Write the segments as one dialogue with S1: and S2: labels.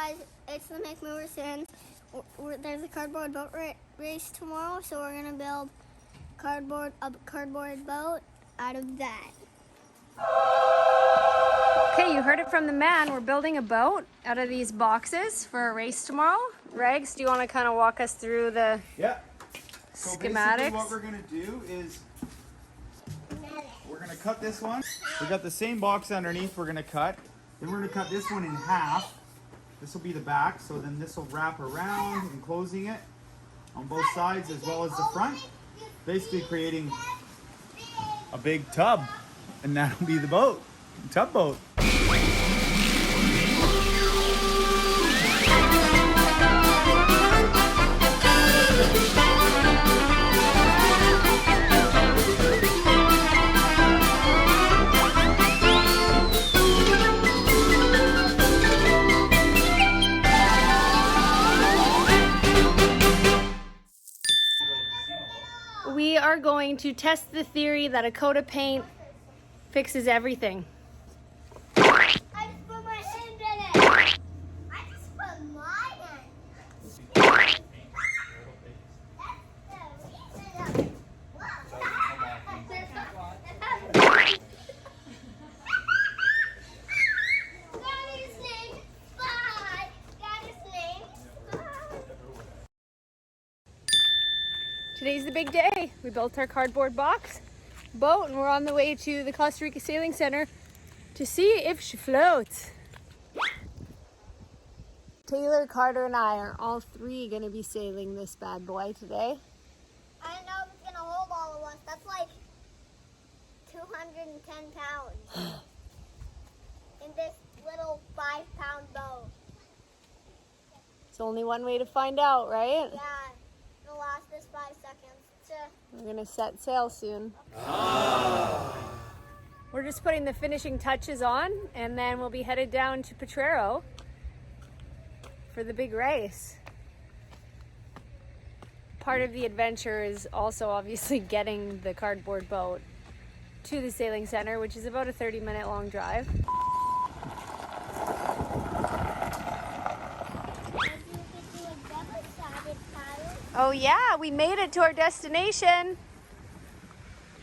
S1: guys, it's the McMovin. There's a cardboard boat race tomorrow, so we're gonna build a cardboard boat out of that.
S2: Okay, you heard it from the man. We're building a boat out of these boxes for a race tomorrow. Regs, do you want to kind of walk us through the
S3: So
S2: schematics?
S3: basically what we're gonna do is we're gonna cut this one. We got the same box underneath we're gonna cut. Then we're gonna cut this one in half. This will be the back, so then this will wrap around, enclosing it on both sides as well as the front. Basically creating a big tub, and that'll be the boat, tub boat.
S2: We are going to test the theory that a coat of paint fixes everything.
S1: I just put my hand in it. I just put my hand. That's the reason. Daddy's name. Bye. Daddy's name.
S2: Today's the big day. We built our cardboard boat and we're on the way to the Costa Rica Sailing Center to see if she floats. Taylor, Carter, and I are all three going to be sailing this bad boy today.
S1: I don't know if it's gonna hold all of us. That's like 210 pounds in this little 5-pound boat.
S2: It's only one way to find out, right?
S1: Yeah, it'll last us 5 seconds.
S2: We're going to set sail soon. We're just putting the finishing touches on, and then we'll be headed down to Potrero for the big race. Part of the adventure is also obviously getting the cardboard boat to the sailing center, which is about a 30-minute long drive. Oh yeah, we made it to our destination.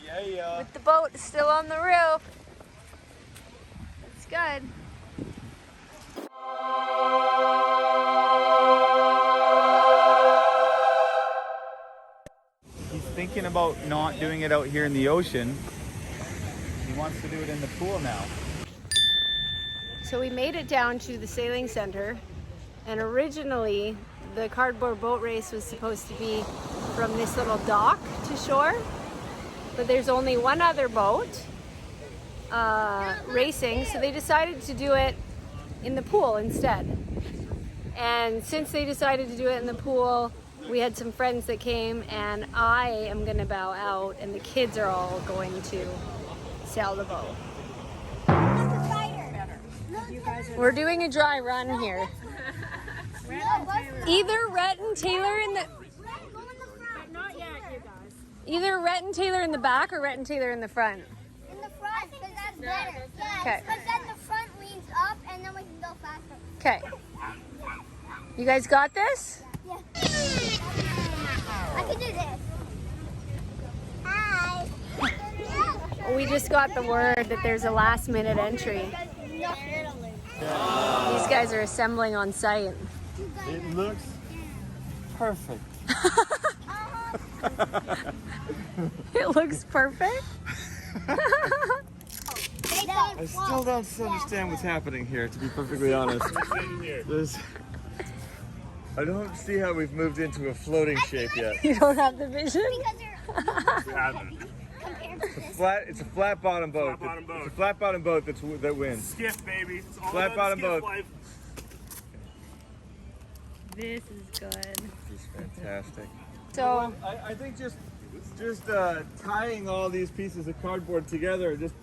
S3: Yeah.
S2: With the boat still on the roof. It's good.
S3: He's thinking about not doing it out here in the ocean. He wants to do it in the pool now.
S2: So we made it down to the sailing center, and originally the cardboard boat race was supposed to be from this little dock to shore, but there's only one other boat racing, so they decided to do it in the pool instead. And since they decided to do it in the pool, we had some friends that came, and I am gonna bow out, and the kids are all going to sail the boat. We're doing a dry run here. Either Rhett and Taylor in the in the back or Rhett and Taylor in the front.
S1: In the front, because that's better.
S2: Okay.
S1: Because then the front leans up, and then we can go faster.
S2: Okay. You guys got this?
S1: Yeah. I can do this. Hi.
S2: We just got the word that there's a last-minute entry. These guys are assembling on site.
S3: It looks perfect.
S2: It looks perfect.
S4: I still don't understand what's happening here, to be perfectly honest. I don't see how we've moved into a floating shape yet.
S2: You don't have the vision?
S4: It's a flat bottom boat. It's a flat bottom boat that wins.
S5: Skiff, baby. It's all
S4: Flat
S5: about
S4: bottom
S5: skiff
S4: boat.
S5: life.
S2: This is good.
S4: This is fantastic.
S2: So
S4: I think just tying all these pieces of cardboard together, just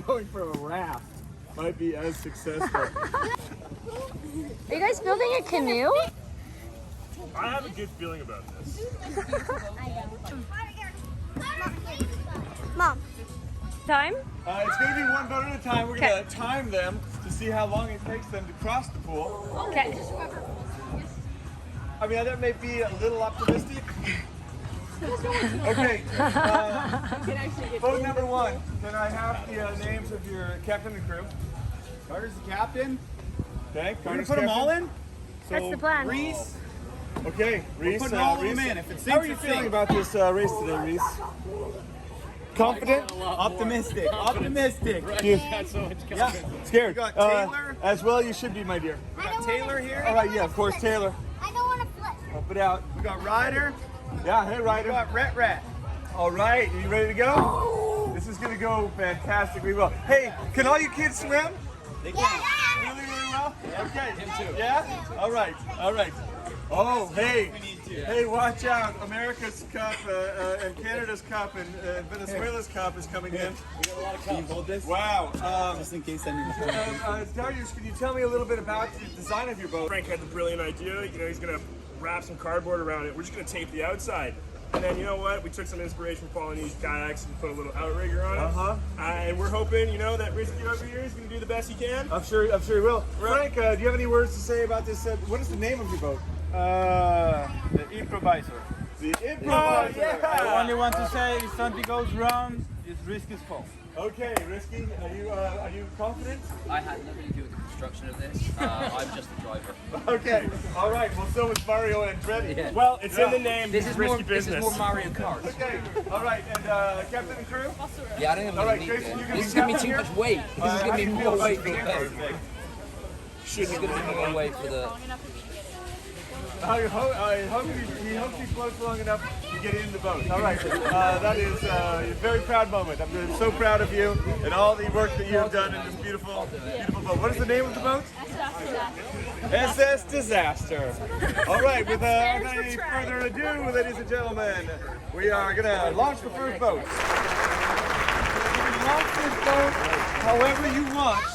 S4: going for a raft, might be as successful.
S2: are you guys building a canoe?
S5: I have a good feeling about this.
S1: Mom.
S2: time?
S4: It's going to be one boat at a time. We're going to time them to see how long it takes them to cross the pool.
S2: Okay.
S4: I mean, that may be a little optimistic. Okay. Boat number 1. Can I have the names of your captain and crew?
S3: Carter's the captain.
S4: Okay.
S3: We're gonna put them all in.
S2: That's the plan.
S3: Reese.
S4: Okay, Reese.
S3: Putting all of
S4: Reese,
S3: them in. If it sinks,
S4: how are you
S3: it
S4: feeling
S3: sinks.
S4: about this race today, Reese? Confident?
S3: Optimistic. Optimistic.
S4: Yeah. Scared.
S3: We got Taylor.
S4: As well, you should be, my dear.
S3: We got Taylor here.
S4: All right, yeah, of course, Taylor.
S1: I don't want to flip.
S4: Up it out.
S3: We got Ryder.
S4: Yeah, hey,
S3: We
S4: Ryder.
S3: got Rat.
S4: All right, are you ready to go? This is going to go fantastically well. Hey, can all you kids swim?
S3: They can.
S4: Really, really well? Okay. Yeah? All right. Oh, hey. Hey, watch out. America's Cup and Canada's Cup and Venezuela's Cup is coming in.
S3: Can you hold this?
S4: Wow.
S3: Just in case anyone.
S4: Darius, can you tell me a little bit about the design of your boat?
S5: Frank had the brilliant idea. You know, he's gonna wrap some cardboard around it. We're just gonna tape the outside. And then, you know what? We took some inspiration from Polynesian kayaks and put a little outrigger on it. And we're hoping, you know, that Risky over here is going to do the best he can.
S4: I'm sure he will. Frank, do you have any words to say about this? What is the name of your boat?
S3: The improviser.
S4: The Improviser.
S3: I only want to say if something goes wrong, it's Risky's fault.
S4: Okay, Risky, are you confident?
S6: I had nothing to do with the construction of this. I'm just the driver.
S4: Okay, all right. Well, so is Mario and Andretti.
S6: Yeah.
S5: Well, it's in the name.
S6: This is
S5: Risky
S6: more.
S5: business.
S6: This is more Mario Kart.
S4: Okay, all right. And Captain and crew?
S6: Yeah, I don't think
S4: All
S6: I'm
S4: right,
S6: gonna need
S4: Jason, you
S6: this.
S4: can
S6: This is
S4: be
S6: gonna be
S4: captain
S6: too
S4: here?
S6: much weight. This is gonna be more weight for the boat. This is
S4: Shouldn't
S6: gonna be more weight for the.
S4: he hopes he floats long enough to get in the boat. All right, that is a very proud moment. I'm so proud of you and all the work that you have done in this beautiful boat. What is the name of the boat? SS Disaster. All right, without any further ado, ladies and gentlemen, we are gonna launch the first boat. You can launch this boat however you want.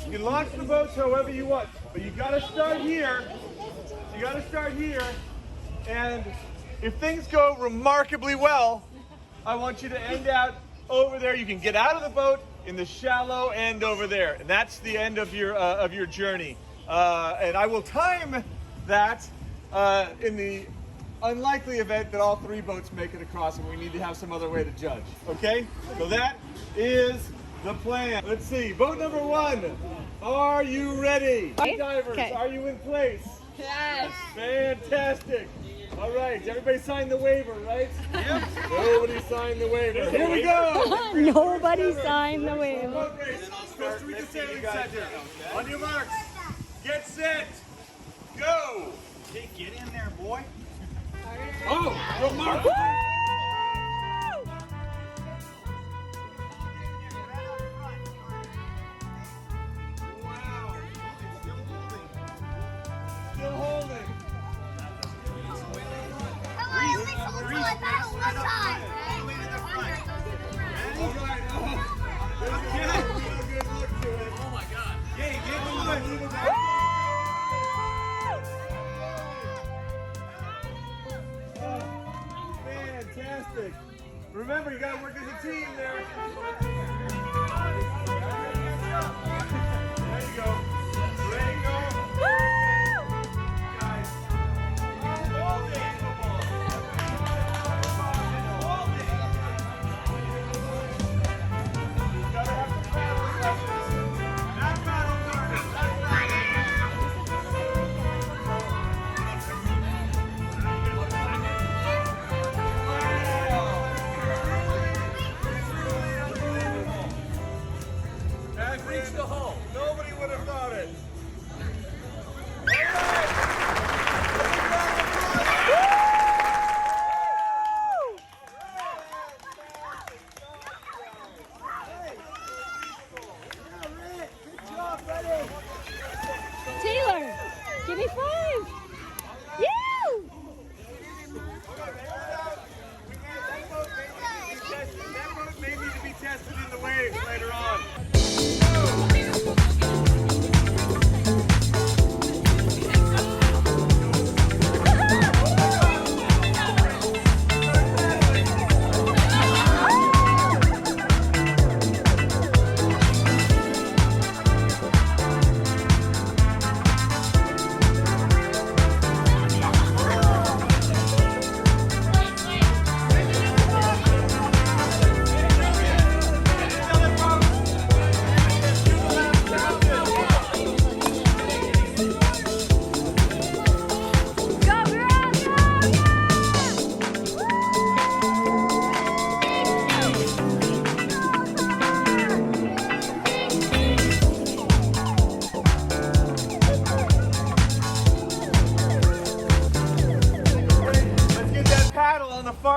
S4: You can launch the boats however you want, but you gotta start here. You gotta start here, and if things go remarkably well, I want you to end out over there. You can get out of the boat in the shallow end over there, and that's the end of your journey. And I will time that in the unlikely event that all 3 boats make it across, and we need to have some other way to judge. Okay? So that is the plan. Let's see. Boat number 1. Are you ready? Divers,
S2: Okay.
S4: are you in place?
S2: Yes.
S4: Fantastic. All right, everybody signed the waiver, right? Yep. Nobody signed the waiver. Here we go.
S2: Nobody signed the waiver.
S4: Boat race, Costa Rica Sailing Center. On your marks, get set, go.
S3: Hey, get in there, boy.
S4: Oh, go mark. Wow. Still holding. All right. There's a good look to it. Oh my God. Hey, get fantastic. Remember, you got to work as a team there. There you go. Ready to go? Guys. Hold it. Reach the hull. Nobody would have thought it.
S2: Taylor, give me 5. You.
S4: That boat may need to be tested in the waves later on.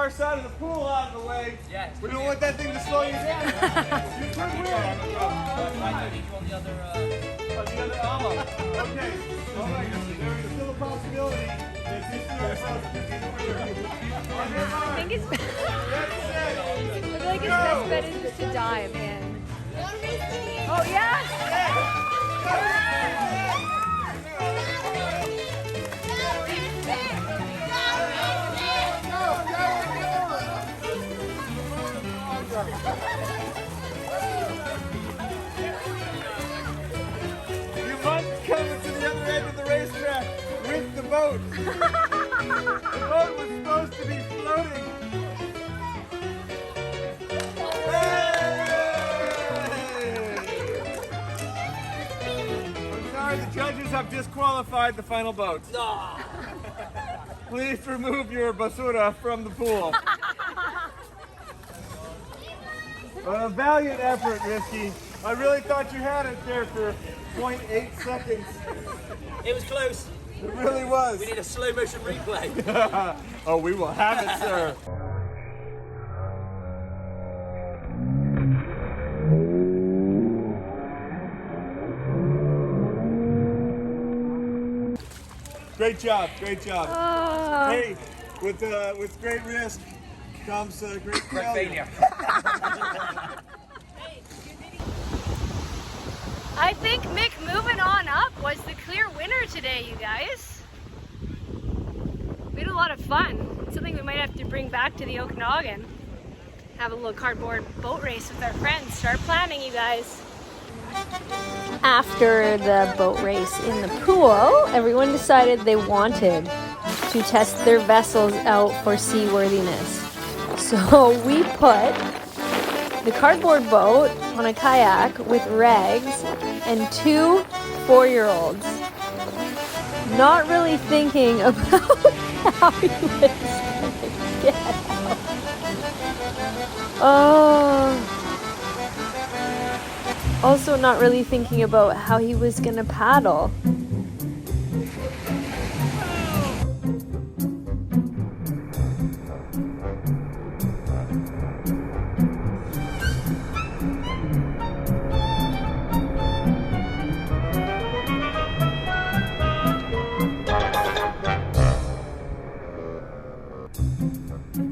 S4: far side of the pool out of the way.
S6: Yeah.
S4: We don't want that thing to slow you down. You could win.
S6: On the other,
S4: On the other arm. Okay. All right. There is still a possibility that this
S2: I think it's. I feel like his best bet is just to dive in. Oh yeah.
S4: You must come to the other end of the racetrack with the boat. The boat was supposed to be floating. I'm sorry, the judges have disqualified the final boat. Please remove your basura from the pool. A valiant effort, Risky. I really thought you had it there for 0.8 seconds.
S6: it was close.
S4: It really was.
S6: We need a slow motion replay.
S4: Oh, we will have it, sir. Great job, great job.
S2: Oh.
S4: Hey, with great risk comes great failure.
S2: I think McMovin on up was the clear winner today, you guys. We had a lot of fun. It's something we might have to bring back to the Okanagan. Have a little cardboard boat race with our friends. Start planning, you guys. After the boat race in the pool, everyone decided they wanted to test their vessels out for seaworthiness. So we put the cardboard boat on a kayak with Regs and 2 4-year-olds, not really thinking about how he was going to get out. Oh. Also not really thinking about how he was going to paddle.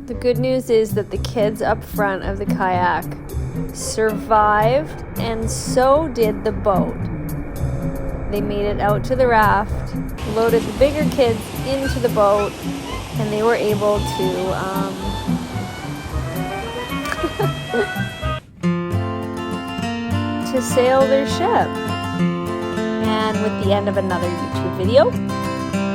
S2: The good news is that the kids up front of the kayak survived, and so did the boat. They made it out to the raft, loaded the bigger kids into the boat, and they were able to to sail their ship. And with the end of another YouTube video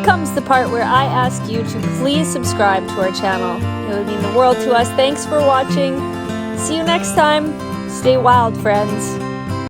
S2: comes the part where I ask you to please subscribe to our channel. It would mean the world to us. Thanks for watching. See you next time. Stay wild, friends.